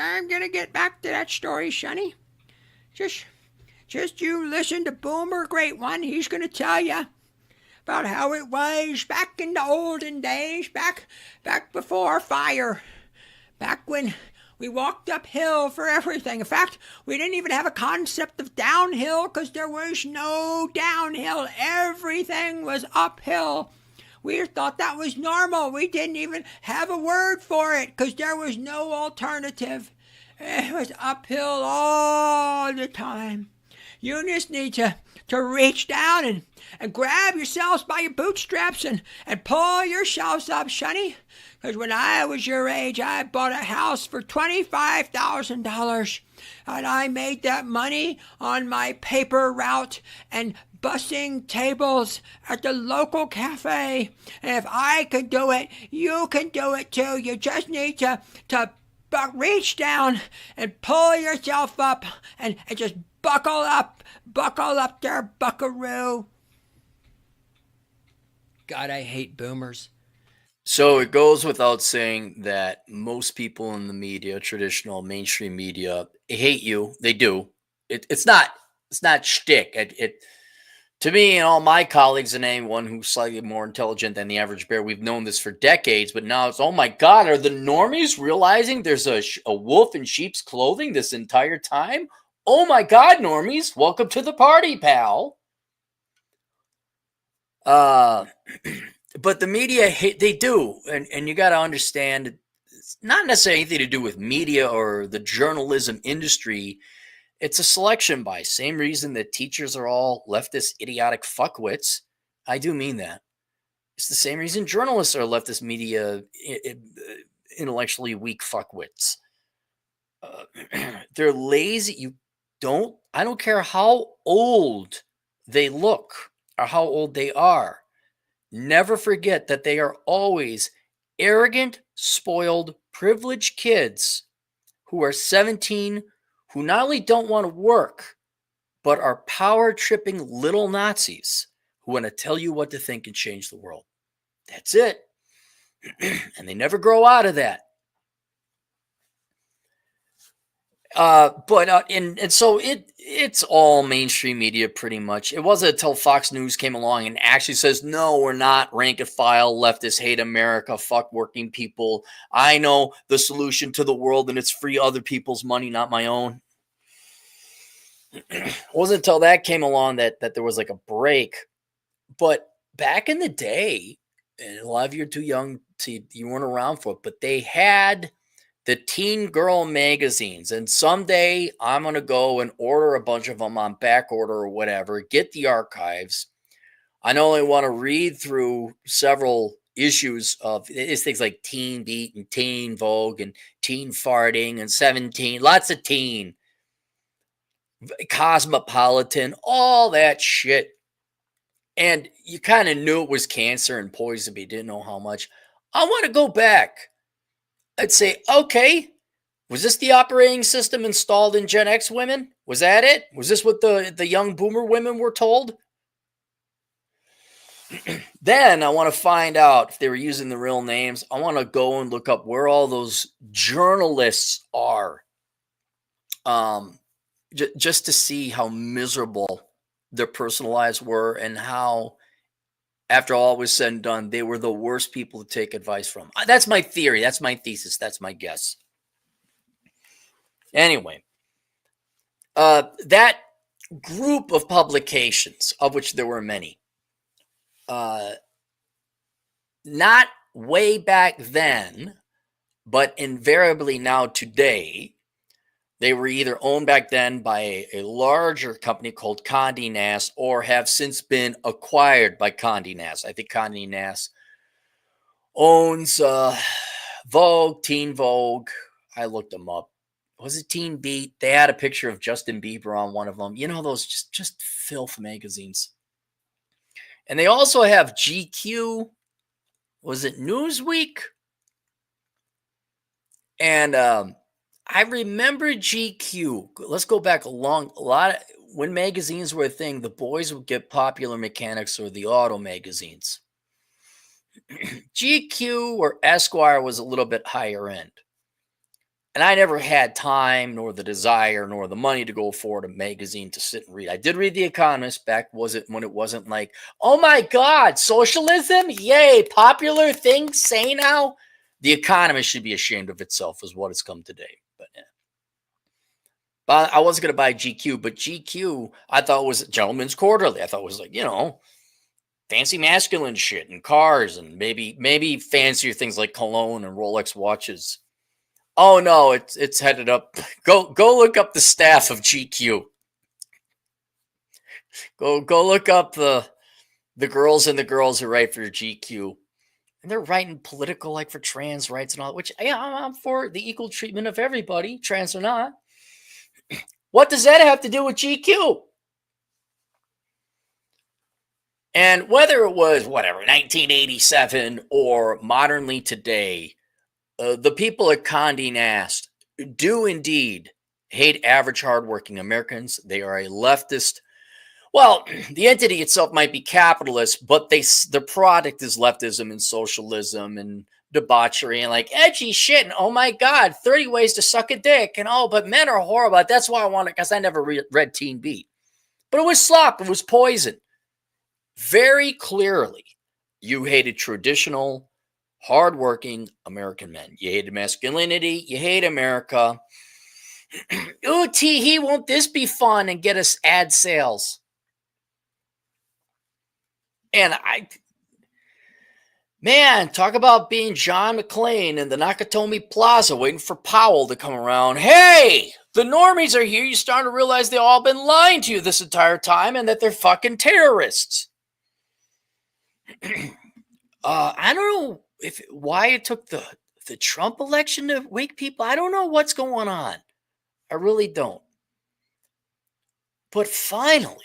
I'm gonna get back to that story, Sonny. Just, just you listen to Boomer, great one. He's gonna tell you about how it was back in the olden days, back before fire, back when we walked uphill for everything. In fact, we didn't even have a concept of downhill because there was no downhill. Everything was uphill. We thought that was normal. We didn't even have a word for it because there was no alternative. It was uphill all the time. You just need to reach down and grab yourselves by your bootstraps and pull yourselves up, Sonny. Because when I was your age, I bought a house for $25,000. And I made that money on my paper route and bussing tables at the local cafe. And if I could do it, you can do it too. You just need to reach down and pull yourself up and just buckle up there, buckaroo. God, I hate boomers. So it goes without saying that most people in the media, traditional mainstream media, hate you. They do. It's not shtick. To me and all my colleagues and anyone who's slightly more intelligent than the average bear, we've known this for decades. But now it's, oh my God, are the normies realizing there's a wolf in sheep's clothing this entire time? Oh my God, normies, welcome to the party, pal. But the media, they do. And you got to understand, it's not necessarily anything to do with media or the journalism industry. It's a selection bias. Same reason that teachers are all leftist, idiotic fuckwits. I do mean that. It's the same reason journalists are leftist, media, intellectually weak fuckwits. They're lazy. I don't care how old they look or how old they are. Never forget that they are always arrogant, spoiled, privileged kids who are 17, who not only don't want to work, but are power tripping little Nazis who want to tell you what to think and change the world. That's it. And they never grow out of that. So it's all mainstream media pretty much. It wasn't until Fox News came along and actually says, no, we're not rank and file leftists, hate America, fuck working people. I know the solution to the world and it's free other people's money, not my own. It wasn't until that came along that there was like a break. But back in the day, and a lot of you are too young you weren't around for it, but they had the teen girl magazines. And someday I'm going to go and order a bunch of them on back order or whatever, get the archives. I not only want to read through several issues of it's things like Teen Beat and Teen Vogue and Teen Farting and 17, lots of teen, Cosmopolitan, all that shit. And you kind of knew it was cancer and poison, but you didn't know how much. I want to go back. I'd say, okay, was this the operating system installed in Gen X women? Was that it? Was this what the young boomer women were told? Then I want to find out if they were using the real names. I want to go and look up where all those journalists are, just to see how miserable their personal lives were and how, after all was said and done, they were the worst people to take advice from. That's my theory. That's my thesis. That's my guess. Anyway, that group of publications, of which there were many, not way back then, but invariably now today, they were either owned back then by a larger company called Condé Nast or have since been acquired by Condé Nast. I think Condé Nast owns Vogue, Teen Vogue. I looked them up. Was it Teen Beat? They had a picture of Justin Bieber on one of them. You know, those just filth magazines. And they also have GQ. Was it Newsweek? And I remember GQ. Let's go back a lot. When magazines were a thing, the boys would get Popular Mechanics or the auto magazines. GQ or Esquire was a little bit higher end. And I never had time nor the desire nor the money to go afford a magazine to sit and read. I did read The Economist back when it wasn't like, oh my God, socialism? Yay, popular thing say now. The Economist should be ashamed of itself is what it's come today. But yeah. But I wasn't going to buy GQ, but GQ I thought was Gentleman's Quarterly. I thought it was like, fancy masculine shit and cars and maybe fancier things like cologne and Rolex watches. Oh no, it's headed up. Go look up the staff of GQ. Go look up the girls and the girls who write for GQ. And they're writing political, like for trans rights and all, which I'm for the equal treatment of everybody, trans or not. What does that have to do with GQ? And whether it was 1987 or modernly today, the people at Condé Nast do indeed hate average, hardworking Americans. They are a leftist. Well, the entity itself might be capitalist, but the product is leftism and socialism and debauchery and like edgy shit. And oh my God, 30 ways to suck a dick. And but men are horrible. That's why I want it, because I never read Teen Beat. But it was slop. It was poison. Very clearly, you hated traditional, hardworking American men. You hated masculinity. You hate America. Ooh, tee-hee, won't this be fun and get us ad sales? And talk about being John McClane in the Nakatomi Plaza waiting for Powell to come around. Hey, the normies are here. You start to realize they've all been lying to you this entire time and that they're fucking terrorists. I don't know why it took the Trump election to wake people. I don't know what's going on. I really don't. But finally,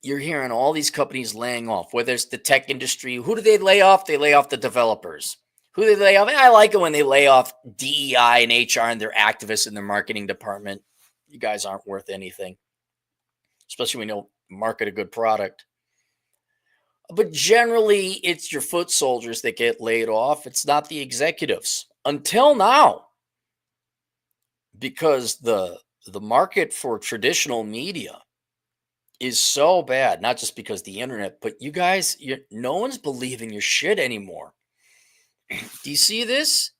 you're hearing all these companies laying off, whether it's the tech industry. Who do they lay off? They lay off the developers. Who do they lay off? I like it when they lay off DEI and HR and their activists in their marketing department. You guys aren't worth anything, especially when you don't market a good product. But generally, it's your foot soldiers that get laid off. It's not the executives until now, because the market for traditional media is so bad. Not just because the internet, but you guys, no one's believing your shit anymore. Do you see this?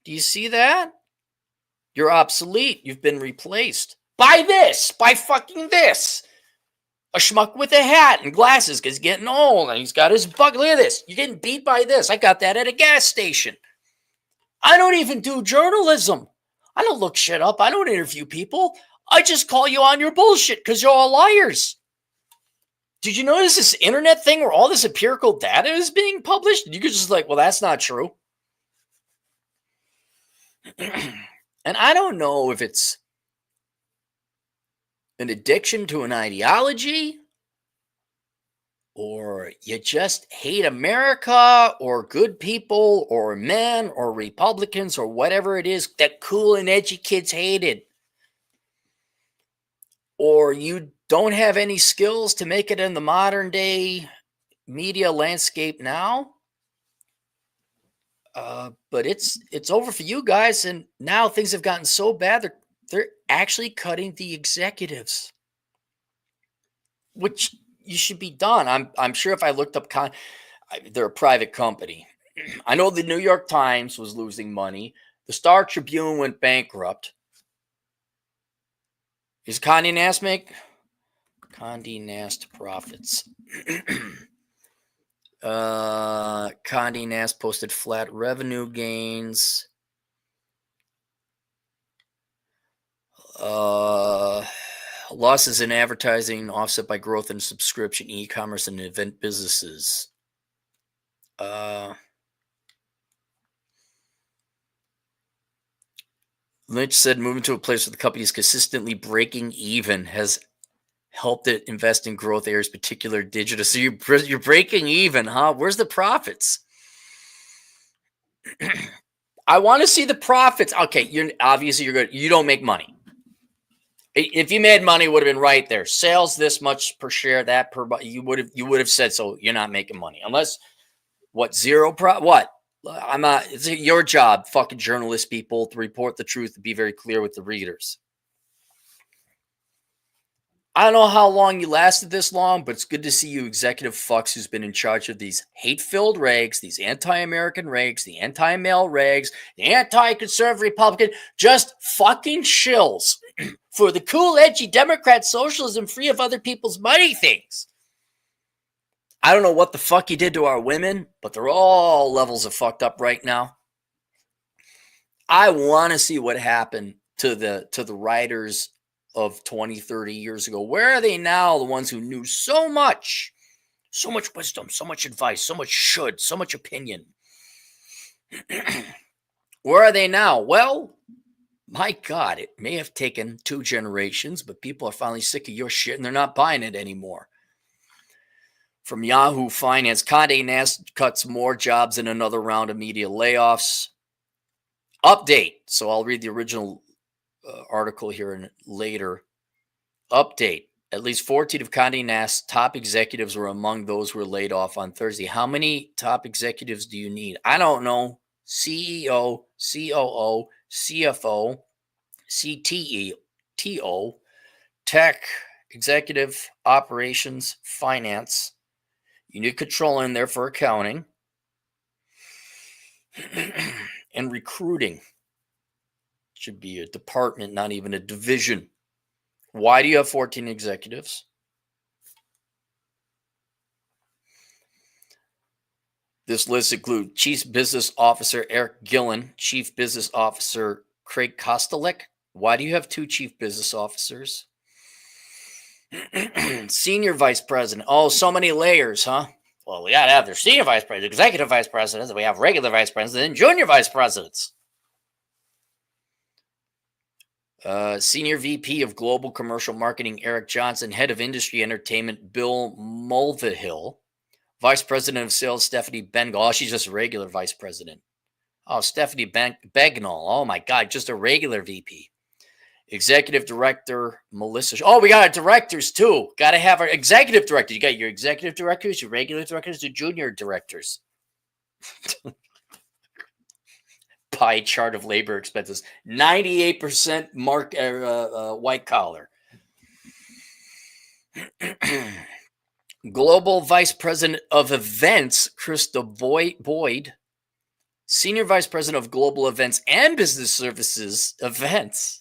Do you see that? You're obsolete. You've been replaced by fucking this. A schmuck with a hat and glasses because he's getting old and he's got his bucket. Look at this. You're getting beat by this. I got that at a gas station. I don't even do journalism. I don't look shit up. I don't interview people. I just call you on your bullshit because you're all liars. Did you notice this internet thing where all this empirical data is being published? You could just like, well, that's not true. And I don't know if it's an addiction to an ideology, or you just hate America, or good people, or men, or Republicans, or whatever it is that cool and edgy kids hated. Or you don't have any skills to make it in the modern day media landscape now. But it's over for you guys, and now things have gotten so bad they're actually cutting the executives, which you should be done. I'm sure if I looked up, they're a private company. I know the New York Times was losing money. The Star Tribune went bankrupt. Is Condé Nast make Condé Nast profits? Condé Nast posted flat revenue gains. Losses in advertising offset by growth in subscription, e-commerce, and event businesses. Lynch said moving to a place where the company is consistently breaking even has helped it invest in growth areas, particular digital. So you're breaking even, huh? Where's the profits? I want to see the profits. Okay, you're good. You don't make money. If you made money, it would have been right there. Sales this much per share, that per you would have said so. You're not making money unless what? I'm not. It's your job, fucking journalist people, to report the truth and be very clear with the readers. I don't know how long you lasted this long, but it's good to see you executive fucks who's been in charge of these hate-filled regs, these anti-American regs, the anti-male regs, the anti-conservative Republican, just fucking shills for the cool, edgy Democrat socialism free of other people's money things. I don't know what the fuck you did to our women, but they're all levels of fucked up right now. I want to see what happened to the writers of 20, 30 years ago. Where are they now? The ones who knew so much wisdom, so much advice, so much opinion. Where are they now? Well, my God, it may have taken 2 generations, but people are finally sick of your shit and they're not buying it anymore. From Yahoo Finance, Condé Nast cuts more jobs in another round of media layoffs. Update. So I'll read the original article here later. Update. At least 14 of Condé Nast's top executives were among those who were laid off on Thursday. How many top executives do you need? I don't know. CEO, COO, CFO, CTO, tech, executive, operations, finance. You need control in there for accounting and recruiting. Should be a department, not even a division. Why do you have 14 executives? This list includes Chief Business Officer Eric Gillen, Chief Business Officer Craig Kostelek. Why do you have 2 Chief Business Officers? Senior Vice President. Oh, so many layers, huh? Well, we got to have their Senior Vice President, Executive Vice Presidents, and we have regular Vice Presidents and Junior Vice Presidents. Senior VP of Global Commercial Marketing, Eric Johnson. Head of Industry Entertainment, Bill Mulvihill. Vice President of Sales, Stephanie Bengal. Oh, she's just a regular Vice President. Oh, Stephanie Begnall. Oh, my God, just a regular VP. Executive Director, Melissa. Oh, we got our directors, too. Got to have our executive director. You got your executive directors, your regular directors, your junior directors. Pie chart of labor expenses. 98% white collar. Global Vice President of Events, Krista Boyd. Senior Vice President of Global Events and Business Services Events.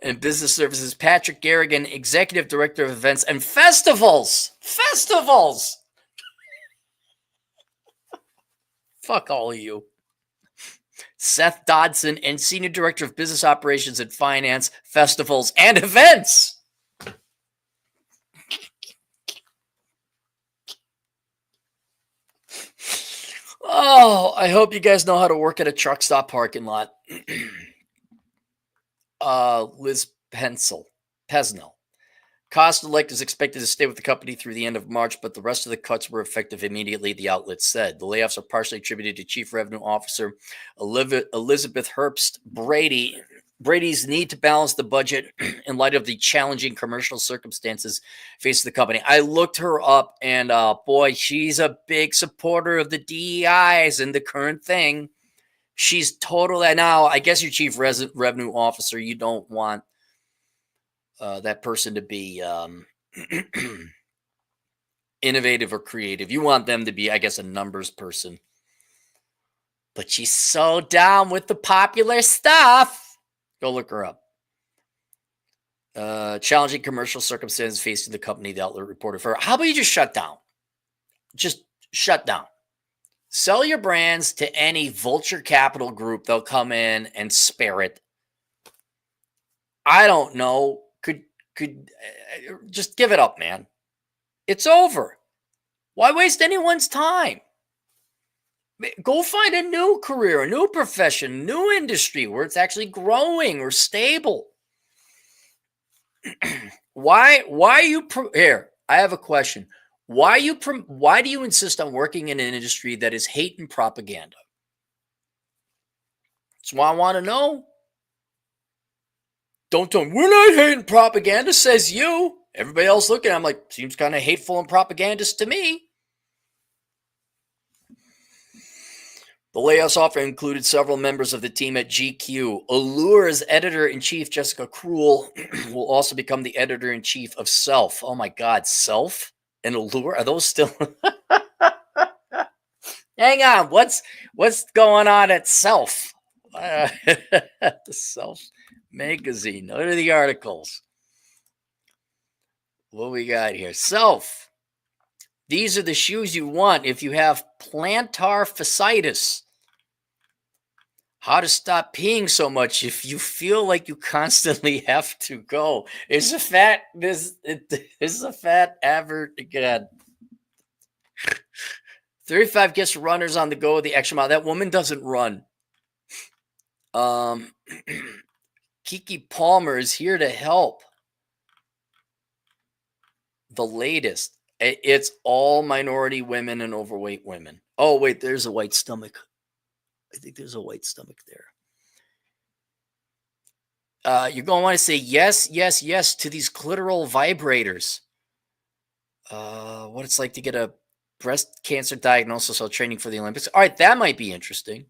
And Business Services, Patrick Garrigan, Executive Director of Events and Festivals. Festivals! Fuck all of you. Seth Dodson, and Senior Director of Business Operations and Finance, Festivals and Events. Oh, I hope you guys know how to work at a truck stop parking lot. Liz Pesnell. Kostelek is expected to stay with the company through the end of March, but the rest of the cuts were effective immediately, the outlet said. The layoffs are partially attributed to Chief Revenue Officer Elizabeth Herbst Brady's need to balance the budget in light of the challenging commercial circumstances facing the company. I looked her up, and boy, she's a big supporter of the DEIs and the current thing. She's totally, now I guess your chief revenue officer, you don't want that person to be innovative or creative. You want them to be, I guess, a numbers person. But she's so down with the popular stuff. Go look her up. Challenging commercial circumstances facing the company, the outlet reported for her. How about you just shut down? Just shut down. Sell your brands to any vulture capital group. They'll come in and spare it. I don't know. Could just give it up, man. It's over. Why waste anyone's time? Go find a new career, a new profession, new industry where it's actually growing or stable. Why are you here? I have a question. Why do you insist on working in an industry that is hate and propaganda? That's what I want to know. Don't tell me, we're not hating propaganda, says you. Everybody else looking, I'm like, seems kind of hateful and propagandist to me. The layoffs offer included several members of the team at GQ. Allure's editor-in-chief, Jessica Krull, will also become the editor-in-chief of Self. Oh my God, Self and Allure? Are those still... Hang on, what's going on at Self? The Self magazine. What are the articles? What we got here? Self. These are the shoes you want if you have plantar fasciitis. How to stop peeing so much if you feel like you constantly have to go. It's a fat. This is a fat advert again. 35 gets runners on the go the extra mile. That woman doesn't run. Kiki Palmer is here to help. The latest. It's all minority women and overweight women. Oh, wait, there's a white stomach. I think there's a white stomach there. You're going to want to say yes, yes, yes to these clitoral vibrators. What it's like to get a breast cancer diagnosis while training for the Olympics. All right, that might be interesting.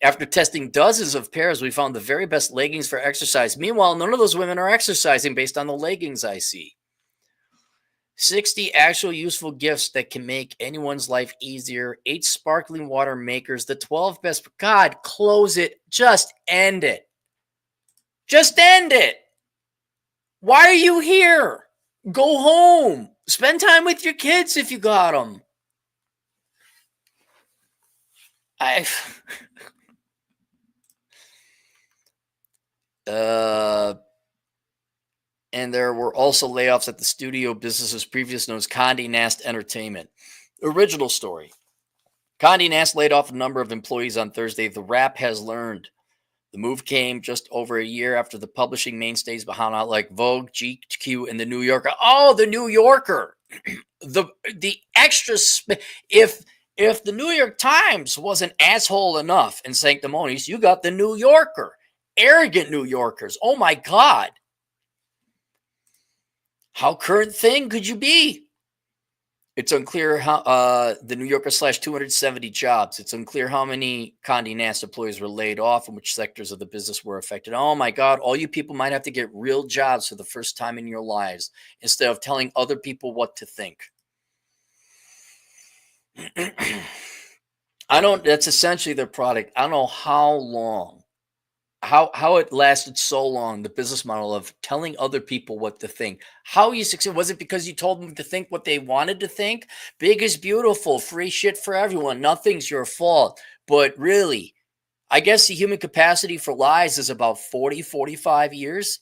After testing dozens of pairs, we found the very best leggings for exercise. Meanwhile, none of those women are exercising based on the leggings I see. 60 actual useful gifts that can make anyone's life easier. 8 sparkling water makers. The 12 best. God, close it. Just end it. Just end it. Why are you here? Go home. Spend time with your kids if you got them. And there were also layoffs at the studio businesses previously known as Condé Nast Entertainment. Original story. Condé Nast laid off a number of employees on Thursday. The Wrap has learned. The move came just over a year after the publishing mainstays behind out like Vogue, GQ, and The New Yorker. Oh, The New Yorker. the extra... If the New York Times wasn't asshole enough and sanctimonious, you got The New Yorker. Arrogant New Yorkers. Oh, my God. How current thing could you be? It's unclear how the New Yorker slashed 270 jobs. It's unclear how many Condé Nast employees were laid off and which sectors of the business were affected. Oh my God, all you people might have to get real jobs for the first time in your lives instead of telling other people what to think. That's essentially their product. I don't know how long. How it lasted so long, the business model of telling other people what to think. How you succeed? Was it because you told them to think what they wanted to think? Big is beautiful, free shit for everyone. Nothing's your fault. But really, I guess the human capacity for lies is about 40, 45 years.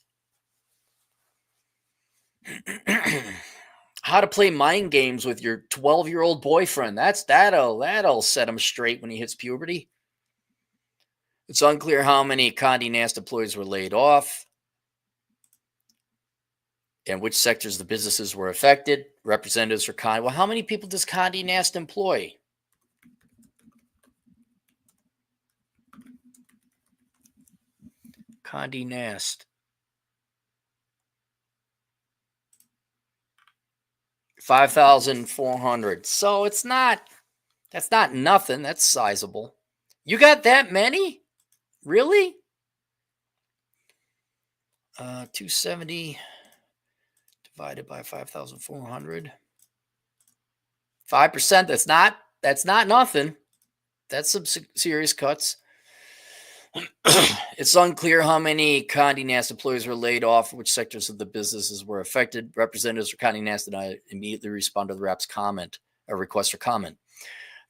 How to play mind games with your 12-year-old boyfriend. That'll set him straight when he hits puberty. It's unclear how many Condé Nast employees were laid off and which sectors the businesses were affected. Representatives for Condé. Well, how many people does Condé Nast employ? Condé Nast. 5,400. So that's not nothing. That's sizable. You got that many? Really? 270 divided by 5,400. 5%. That's not nothing. That's some serious cuts. It's unclear how many Condé Nast employees were laid off, which sectors of the businesses were affected. Representatives for Condé Nast and I immediately respond to the Wrap's request for comment.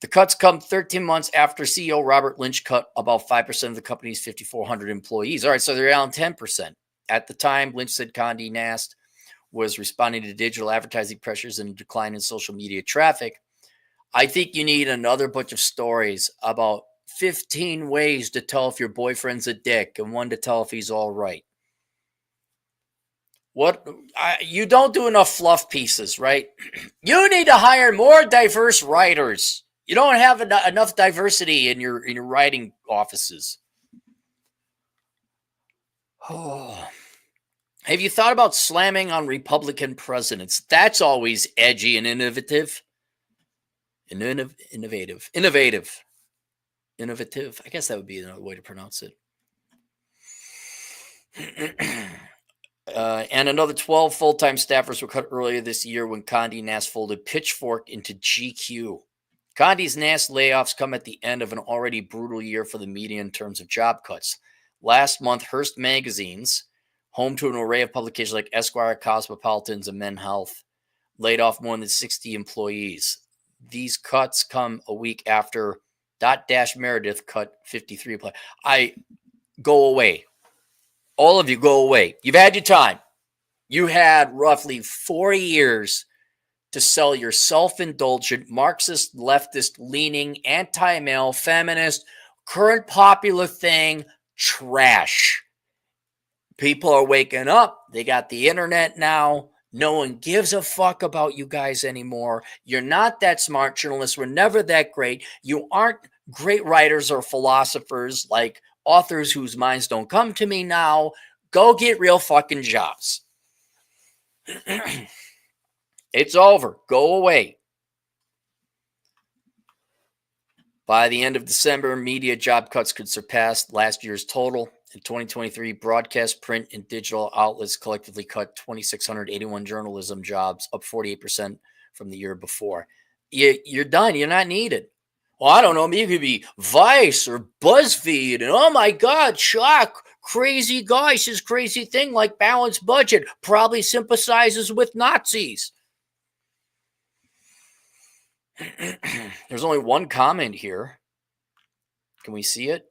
The cuts come 13 months after CEO Robert Lynch cut about 5% of the company's 5,400 employees. All right, so they're down 10%. At the time, Lynch said Condé Nast was responding to digital advertising pressures and a decline in social media traffic. I think you need another bunch of stories about 15 ways to tell if your boyfriend's a dick and one to tell if he's all right. You don't do enough fluff pieces, right? You need to hire more diverse writers. You don't have enough diversity in your writing offices. Oh. Have you thought about slamming on Republican presidents? That's always edgy and innovative. Innovative. I guess that would be another way to pronounce it. And another 12 full-time staffers were cut earlier this year when Condé Nast folded Pitchfork into GQ. Condé Nast layoffs come at the end of an already brutal year for the media in terms of job cuts. Last month, Hearst Magazines, home to an array of publications like Esquire, Cosmopolitans, and Men Health, laid off more than 60 employees. These cuts come a week after Dash Meredith cut 53 employees. Go away. All of you go away. You've had your time. You had roughly 40 years to sell your self-indulgent, Marxist, leftist, leaning, anti-male, feminist, current popular thing, trash. People are waking up. They got the internet now. No one gives a fuck about you guys anymore. You're not that smart journalists. We're never that great. You aren't great writers or philosophers like authors whose minds don't come to me now. Go get real fucking jobs. It's over. Go away. By the end of December, media job cuts could surpass last year's total. In 2023, broadcast, print, and digital outlets collectively cut 2,681 journalism jobs, up 48% from the year before. You're done. You're not needed. Well, I don't know. Maybe it could be Vice or BuzzFeed. And oh my God, shock. Crazy guy says crazy thing like balanced budget. Probably sympathizes with Nazis. There's only one comment here. Can we see it?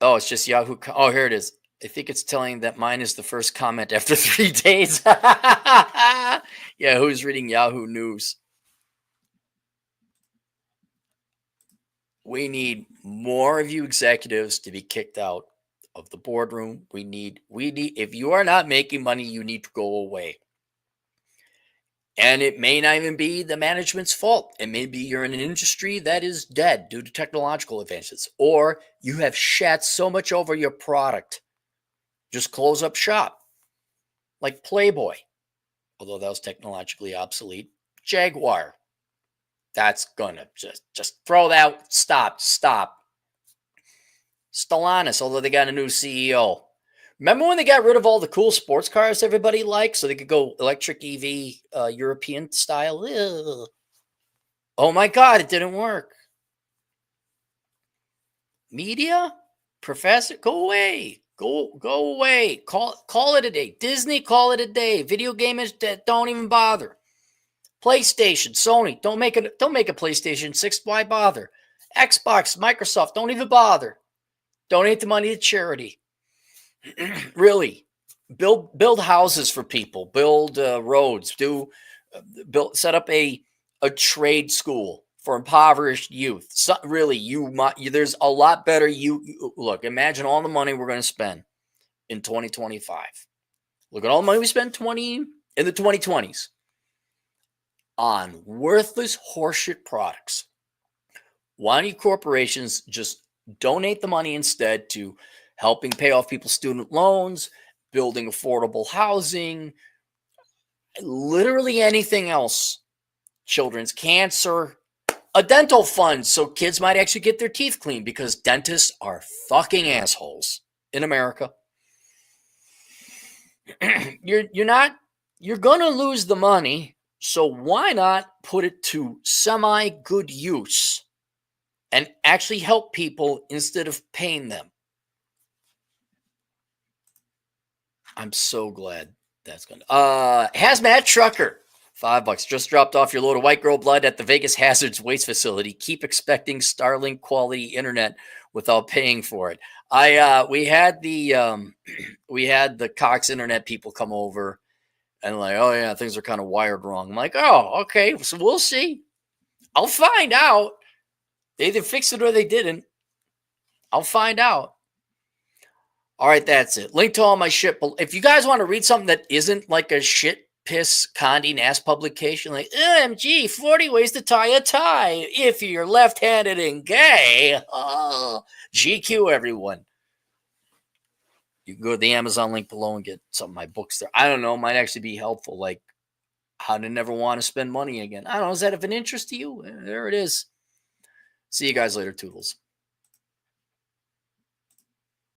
Oh, it's just Yahoo. Oh, here it is. I think it's telling that mine is the first comment after 3 days. Yeah, who's reading Yahoo News? We need more of you executives to be kicked out of the boardroom. We need, if you are not making money, you need to go away. And it may not even be the management's fault. It may be you're in an industry that is dead due to technological advances, or you have shat so much over your product. Just close up shop. Like Playboy, although that was technologically obsolete. Jaguar. That's gonna just throw that. Stop. Stellantis, although they got a new CEO. Remember when they got rid of all the cool sports cars everybody liked so they could go electric EV European style? Ugh. Oh my God, it didn't work. Media? Professor? Go away. Go away. Call it a day. Disney, call it a day. Video gamers, don't even bother. PlayStation, Sony, don't make a PlayStation 6. Why bother? Xbox, Microsoft, don't even bother. Donate the money to charity. Really, build houses for people, build roads, set up a trade school for impoverished youth. So, really, there's a lot better. Look, imagine all the money we're going to spend in 2025. Look at all the money we spent in the 2020s on worthless horseshit products. Why don't you corporations just donate the money instead to helping pay off people's student loans, building affordable housing, literally anything else, children's cancer, a dental fund so kids might actually get their teeth cleaned because dentists are fucking assholes in America. You're going to lose the money, so why not put it to semi-good use and actually help people instead of paying them? I'm so glad that's going to. Hazmat trucker, $5. Just dropped off your load of white girl blood at the Vegas Hazards Waste Facility. Keep expecting Starlink quality internet without paying for it. We had the Cox internet people come over and like, oh yeah, things are kind of wired wrong. I'm like, oh, okay, so we'll see. I'll find out. They either fixed it or they didn't. I'll find out. All right, that's it. Link to all my shit. If you guys want to read something that isn't like a shit piss Condé Nast publication, like OMG, 40 ways to tie a tie if you're left-handed and gay. Oh, GQ, everyone. You can go to the Amazon link below and get some of my books there. I don't know, might actually be helpful, like how to never want to spend money again. I don't know, is that of an interest to you? There it is. See you guys later, Toodles.